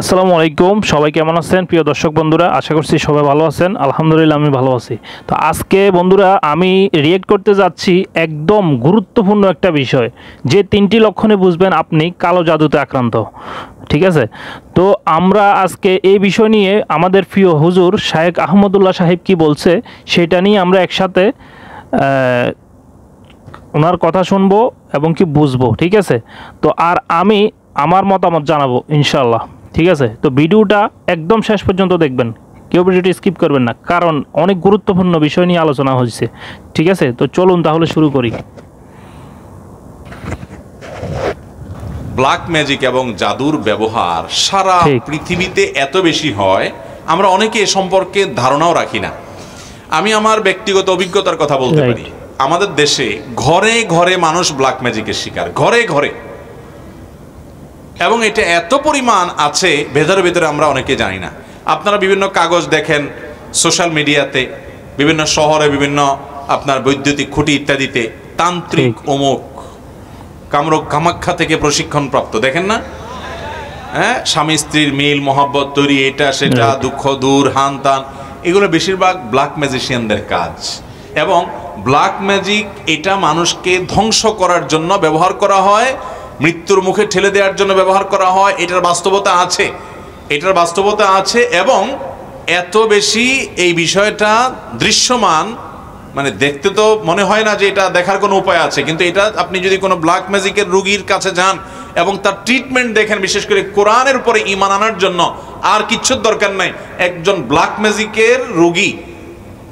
আসসালামু আলাইকুম, সবাই কেমন আছেন? প্রিয় দর্শক বন্ধুরা, আশা করছি সবাই ভালো আছেন। আলহামদুলিল্লাহ আমি ভালো আছি। তো আজকে বন্ধুরা আমি রিয়েক্ট করতে যাচ্ছি একদম গুরুত্বপূর্ণ একটা বিষয়, যে 3টি লক্ষণে বুঝবেন আপনি কালো জাদুতে আক্রান্ত। ঠিক আছে, তো আমরা আজকে এই বিষয় নিয়ে আমাদের প্রিয় হুজুর শায়েখ আহমদুল্লাহ সাহেব কি বলছে সেটা নিয়ে আমরা একসাথে ওনার কথা শুনবো এবং কি বুঝবো। ঠিক আছে, তো আর আমি আমার মতামত জানাবো ইনশাল্লাহ। ঠিক আছে, তো ভিডিওটা একদম শেষ পর্যন্ত দেখবেন, কেউ ভিডিওটি স্কিপ করবেন না, কারণ অনেক গুরুত্বপূর্ণ বিষয় নিয়ে আলোচনা হয়েছে। ঠিক আছে, তো চলুন তাহলে শুরু করি। ব্ল্যাক ম্যাজিক এবং জাদুর ব্যবহার সারা পৃথিবীতে এত বেশি হয়, আমরা অনেকে এ সম্পর্কে ধারণাও রাখি না। আমি আমার ব্যক্তিগত অভিজ্ঞতার কথা বলতে পারি। আমাদের দেশে ঘরে ঘরে মানুষ ব্ল্যাক ম্যাজিকের শিকার, ঘরে ঘরে, এবং এটা এত পরিমাণ আছে ভেতরে ভেতরে আমরা অনেকে জানি না। আপনারা বিভিন্ন কাগজ দেখেন সোশ্যাল মিডিয়াতে, বিভিন্ন শহরে, বিভিন্ন আপনার বৈদ্যুতিক খুঁটি ইত্যাদিতে তান্ত্রিক অমুক কামরূপ কামাখ্যা থেকে প্রশিক্ষণ প্রাপ্ত, দেখেন না? হ্যাঁ, স্বামী স্ত্রীর মিল মহব্বত তৈরি, এটা সেটা, দুঃখ দূর, হান তান, এগুলো বেশিরভাগ ব্ল্যাক ম্যাজিশিয়ানদের কাজ। এবং ব্ল্যাক ম্যাজিক এটা মানুষকে ধ্বংস করার জন্য ব্যবহার করা হয়, মৃত্যুর মুখে ঠেলে দেওয়ার জন্য ব্যবহার করা হয়। এটার বাস্তবতা আছে, এটার বাস্তবতা আছে। এবং এত বেশি এই বিষয়টা দৃশ্যমান, মানে দেখতে তো মনে হয় না যে এটা দেখার কোনো উপায় আছে, কিন্তু এটা আপনি যদি কোনো ব্ল্যাক ম্যাজিকের রোগীর কাছে যান এবং তার ট্রিটমেন্ট দেখেন, বিশেষ করে কোরআনের উপরে ঈমান আনার জন্য, আর কিচ্ছুর দরকার নাই। একজন ব্ল্যাক ম্যাজিকের রোগী,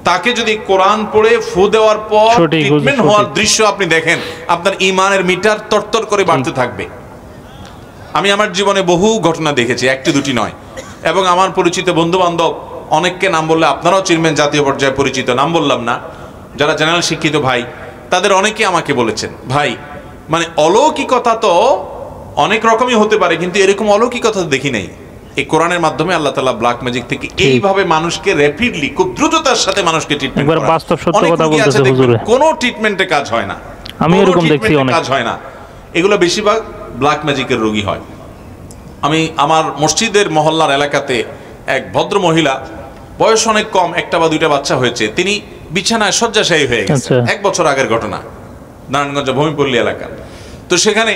তাকে যদি কোরআন পড়ে ফু দেওয়ার পর ট্রিটমেন্ট হওয়ার দৃশ্য আপনি দেখেন, আপনার ঈমানের মিটার তরতর করে বাড়তে থাকবে। আমি আমার জীবনে বহু ঘটনা দেখেছি, একটি দুটি নয়। এবং আমার পরিচিত বন্ধু বান্ধব অনেককে নাম বললে আপনারাও চিনবেন, জাতীয় পর্যায়ে পরিচিত, নাম বললাম না, যারা জেনারেল শিক্ষিত ভাই, তাদের অনেকে আমাকে বলেছেন, ভাই মানে অলৌকিকতা তো অনেক রকমই হতে পারে, কিন্তু এরকম অলৌকিকতা দেখি নাই। এই কোরআনের মাধ্যমে আল্লাহ তাআলা ব্ল্যাক ম্যাজিক থেকে এইভাবে মানুষকে র‍্যাপিডলি, খুব দ্রুততার সাথে মানুষকে ট্রিটমেন্ট করে। বাস্তব সত্য কথা বলতেছে হুজুর, কোনো ট্রিটমেন্টে কাজ হয় না, আমি এরকম দেখছি, অনেক কাজ হয় না। এগুলো বেশিরভাগ ব্ল্যাক ম্যাজিকের রোগী হয়। আমি আমার মসজিদের মহল্লার এলাকাতে এক ভদ্র মহিলা, বয়স অনেক কম, একটা বা দুইটা বাচ্চা হয়েছে, তিনি বিছানায় শয্যাশায়ী হয়ে গেছে। 1 বছর আগের ঘটনা, নারায়ণগঞ্জ ভূমিপল্লী এলাকা। তো সেখানে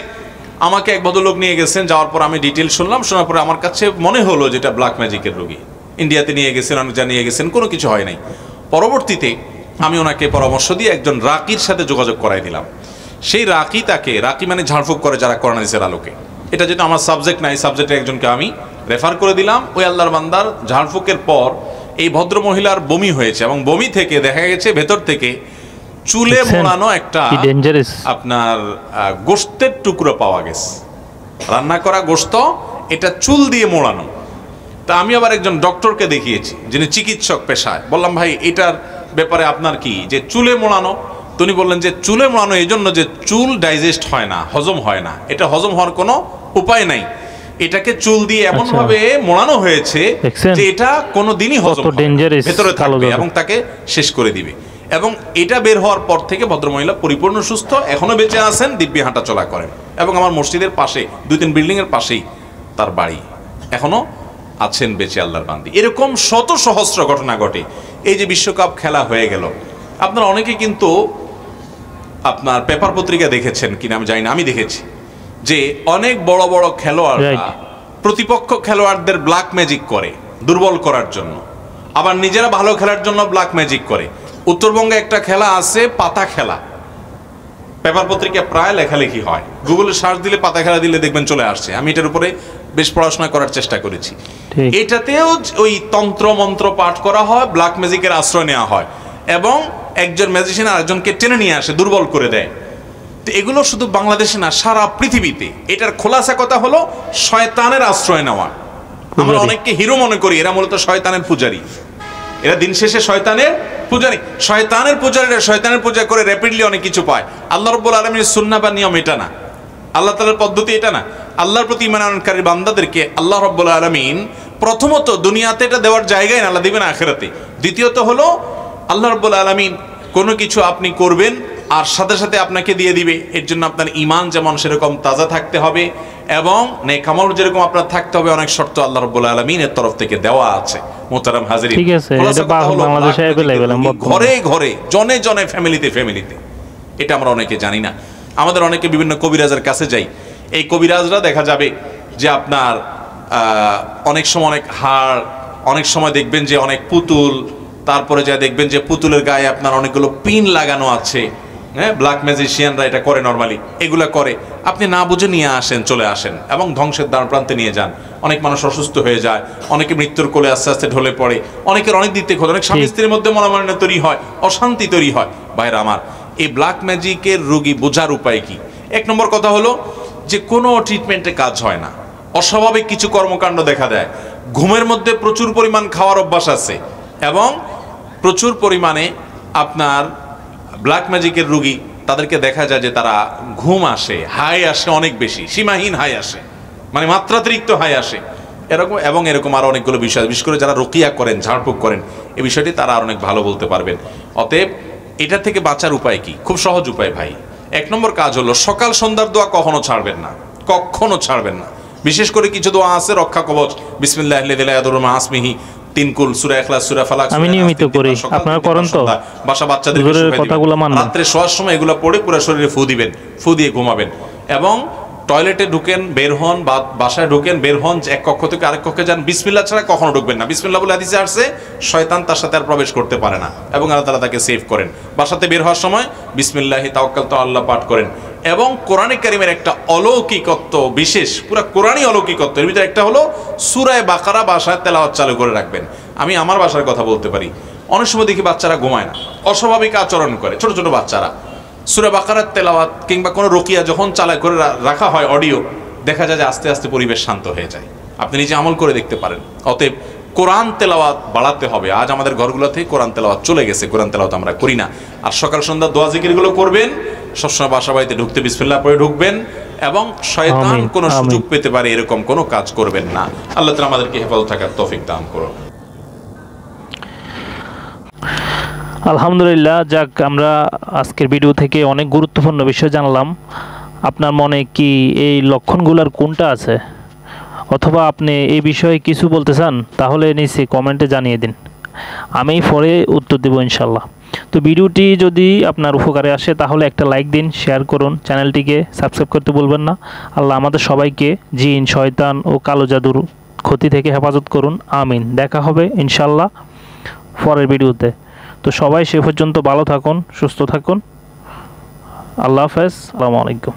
আমাকে এক ভদ্রলোক নিয়ে গেছেন, যাওয়ার পর আমি ডিটেল শুনলাম। শোনার পরে আমার কাছে মনে হলো যেটা ব্ল্যাক ম্যাজিকের রোগী। ইন্ডিয়াতে নিয়ে গেছেন, অনেক জায়গায় নিয়ে গেছেন, কোনো কিছু হয় নাই। পরবর্তীতে আমি ওনাকে পরামর্শ দিয়ে একজন রাকির সাথে যোগাযোগ করাই দিলাম। সেই রাকি, তাকে, রাকি মানে ঝাড়ফুঁক করে যারা কোরআন হাদিসের আলোকে, এটা যেটা আমার সাবজেক্ট নাই, সাবজেক্টে একজনকে আমি রেফার করে দিলাম। ওই আল্লাহর বান্দার ঝাড়ফুঁকের পর এই ভদ্র মহিলার বমি হয়েছে, এবং বমি থেকে দেখা গেছে ভেতর থেকে চুলে মোড়ানো একটা আপনার গোশতের টুকরো পাওয়া গেছে, রান্না করা গোশত, এটা চুল দিয়ে মোড়ানো। তা আমি আবার একজন ডক্টরকে দেখিয়েছি, যিনি চিকিৎসক পেশায়। বললাম, ভাই এটার ব্যাপারে আপনার কি, যে চুলে মোড়ানো? তিনি বললেন যে চুলে মোড়ানো এই জন্য যে চুল ডাইজেস্ট হয় না, হজম হয় না, এটা হজম হওয়ার কোনো উপায় নাই। এটাকে চুল দিয়ে এমন ভাবে মোড়ানো হয়েছে যে এটা কোনোদিনই হজম হবে না, ভেতরে থাকবে এবং তাকে শেষ করে দিবে। এবং এটা বের হওয়ার পর থেকে ভদ্রমহিলা পরিপূর্ণ সুস্থ, এখনো বেঁচে আছেন, দিব্যি হাঁটা চলা করেন। এবং আমার মসজিদের পাশে 2-3 বিল্ডিং এর পাশেই তার বাড়ি, এখনো আছেন বেঁচে আল্লাহর বান্দি। এরকম শত সহস্র ঘটনা ঘটে। এই যে বিশ্বকাপ খেলা হয়ে গেল, আপনারা অনেকে কিন্তু আপনার পেপার পত্রিকা দেখেছেন কিনা আমি জানি না, আমি দেখেছি যে অনেক বড় বড় খেলোয়াড়রা প্রতিপক্ষ খেলোয়াড়দের ব্ল্যাক ম্যাজিক করে দুর্বল করার জন্য, আবার নিজেরা ভালো খেলার জন্য ব্ল্যাক ম্যাজিক করে। উত্তরবঙ্গে একটা খেলা আছে, পাতা খেলা, পেপার পত্রিকা প্রায় লেখালেখি হয়, গুগলে সার্চ দিলে পাতা খেলা দিলে দেখবেন চলে আসছে। আমি এটার উপরে বেশ পড়াশোনা করার চেষ্টা করেছি। এটাতেও ওই তন্ত্র মন্ত্র পাঠ করা হয়, ব্ল্যাক ম্যাজিকের আশ্রয় নেওয়া হয়, এবং একজন ম্যাজিশিয়ান আরেকজনকে টেনে নিয়ে আসে, দুর্বল করে দেয়। তো এগুলো শুধু বাংলাদেশে না, সারা পৃথিবীতে। এটার খোলাসা কথা হলো শয়তানের আশ্রয় নেওয়া। আমরা অনেককে হিরো মনে করি, এরা মূলত শয়তানের পূজারী, এরা দিন শেষে শয়তানের পূজারী। শয়তানের পূজারীরা শয়তানের পূজা করে র‍্যাপিডলি অনেক কিছু পায়। আল্লাহ রাব্বুল আলামিনের সুন্নাহ বা নিয়ম এটা না, আল্লাহ তাআলার পদ্ধতি এটা না। আল্লাহর প্রতি ঈমান আনয়নকারী বান্দাদেরকে আল্লাহ রাব্বুল আলামিন প্রথমত দুনিয়াতে এটা দেওয়ার জায়গায় না, আল্লাহ দিবেন আখিরাতে। দ্বিতীয়ত হলো আল্লাহ রাব্বুল আলামিন কোনো কিছু আপনি করবেন, আর সাথে সাথে আপনাকে দিয়ে দিবে। এর জন্য আপনার ঈমান যেমন সেরকম তাজা থাকতে হবে এবং নেক আমল যেরকম আপনার থাকতে হবে, অনেক শর্ত আল্লাহ রাব্বুল আলামিনের তরফ থেকে দেওয়া আছে। মোহতারাম হাজিরিন, ঠিক আছে, এটা বাংলাদেশে अवेलेबल, ঘরে ঘরে, জনে জনে, ফ্যামিলিতে ফ্যামিলিতে, এটা আমরা অনেকে জানি না। আমাদের অনেকে বিভিন্ন কবিরাজের কাছে যাই, এই কবিরাজরা দেখা যাবে যে আপনার অনেক সময় অনেক হাড়, অনেক সময় দেখবেন যে অনেক পুতুল, তারপরে যা দেখবেন যে পুতুলের গায়ে আপনার অনেকগুলো পিন লাগানো আছে। হ্যাঁ, ব্ল্যাক ম্যাজিশিয়ানরা এটা করে, নর্মালি এগুলা করে। আপনি না বুঝে নিয়ে আসেন, চলে আসেন এবং ধ্বংসের দ্বার প্রান্তে নিয়ে যান। অনেক মানুষ অসুস্থ হয়ে যায়, অনেকে মৃত্যুর কোলে আস্তে আস্তে ঢলে পড়ে, অনেকের অনেক দিক থেকে অনেক স্বামী স্ত্রীর মধ্যে মনোমালিন্য তৈরি হয়, অশান্তি তৈরি হয়। ভাইরা আমার, এই ব্ল্যাক ম্যাজিকের রোগী বোঝার উপায় কি? এক নম্বর কথা হলো যে কোনো ট্রিটমেন্টে কাজ হয় না, অস্বাভাবিক কিছু কর্মকাণ্ড দেখা দেয়। ঘুমের মধ্যে প্রচুর পরিমাণ খাওয়ার অভ্যাস আছে এবং প্রচুর পরিমাণে আপনার ব্ল্যাক ম্যাজিকের রোগী, তাদেরকে দেখা যায় যে তারা ঘুম আসে, হাই আসে অনেক বেশি, সীমাহীন হাই আসে, মানে মাত্রাতিরিক্ত হাই আসে এরকম। এবং এরকম আরও অনেকগুলো বিষয়, বিশেষ করে যারা রুকিয়া করেন, ঝাড়ফুঁক করেন, এই বিষয়টি তারা আর অনেক ভালো বলতে পারবেন। অতএব এটা থেকে বাঁচার উপায় কি? খুব সহজ উপায় ভাই। এক নম্বর কাজ হলো সকাল সন্ধ্যার দোয়া কখনো ছাড়বেন না, কখনো ছাড়বেন না। বিশেষ করে কিছু দোয়া আছে, রক্ষা কবচ, বিসমিল্লাহিল লাযী লা ইয়াদুররু মা ইসমিহি, 3 কুল, সূরা ইখলাস, সূরা ফালাক। আমি নিয়মিত করি, আপনারা করেন তো? বাসা বাচ্চাদেরকে কথাগুলো মানবেন, রাত্রে শোয়ার সময় এগুলো পড়ে পুরো শরীরে ফু দিবেন, ফু দিয়ে ঘুমাবেন। এবং টয়লেটে ঢুকেন, বের হন, বা বাসায় ঢুকেন, বের হন, এক কক্ষ থেকে আরেক কক্ষে যান, বিসমিল্লাহ ছাড়া কখনো ঢুকবেন না। বিসমিল্লাহ বলে হাদিসে আসছে শয়তান তার সাথে আর প্রবেশ করতে পারে না এবং আল্লাহ তাআলা তাকে সেভ করেন। বাসাতে বের হওয়ার সময় বিসমিল্লাহি তাওয়াক্কালতু আল্লাহ পাঠ করেন। এবং কোরআনে কারীমের একটা অলৌকিকত্ব, বিশেষ পুরো কোরআনই অলৌকিকত্ব, এর ভিতরে একটা হলো সূরা বাকারা বাসায় তেলাওয়াত চালু করে রাখবেন। আমি আমার বাসার কথা বলতে পারি, অনেক সময় দেখি বাচ্চারা ঘুমায় না, অস্বাভাবিক আচরণ করে, ছোট ছোট বাচ্চারা। সূরা বাকারার তেলাওয়াত কিংবা কোনো রুকিয়া যখন চালু করে রাখা হয় অডিও, দেখা যায় যে আস্তে আস্তে পরিবেশ শান্ত হয়ে যায়। আপনি নিজে আমল করে দেখতে পারেন। অতএব কোরআন তেলাওয়াত বাড়াতে হবে। আজ আমাদের ঘরগুলো থেকে কোরআন তেলাওয়াত চলে গেছে, কোরআন তেলাওয়াত আমরা করি না। আর সকাল সন্ধ্যা দোয়া জিকিরগুলো করবেন, সবসময় বাসা বাড়িতে ঢুকতে বিসমিল্লাহ পড়ে ঢুকবেন এবং শয়তান কোনো সুযোগ পেতে পারে এরকম কোনো কাজ করবেন না। আল্লাহ তাআলা আমাদেরকে হেফাজত থাকার তৌফিক দান করুন। আলহামদুলিল্লাহ, যাক, আমরা আজকের ভিডিও থেকে অনেক গুরুত্বপূর্ণ বিষয় জানলাম। আপনার মনে কি এই লক্ষণগুলোর কোনটা আছে, অথবা আপনি এই বিষয়ে কিছু বলতে চান, তাহলে নিচে কমেন্টে জানিয়ে দিন, আমি পরে উত্তর দেব ইনশাল্লাহ। তো ভিডিওটি যদি আপনার উপকারে আসে তাহলে একটা লাইক দিন, শেয়ার করুন, চ্যানেলটিকে সাবস্ক্রাইব করতে ভুলবেন না। আল্লাহ আমাদের সবাইকে জিন, শয়তান ও কালো জাদুর ক্ষতি থেকে হেফাজত করুন, আমিন। দেখা হবে ইনশাল্লাহ পরের ভিডিওতে। তো সবাই সে পর্যন্ত ভালো থাকুন, সুস্থ থাকুন। আল্লাহ হাফেজ, আসসালামু আলাইকুম।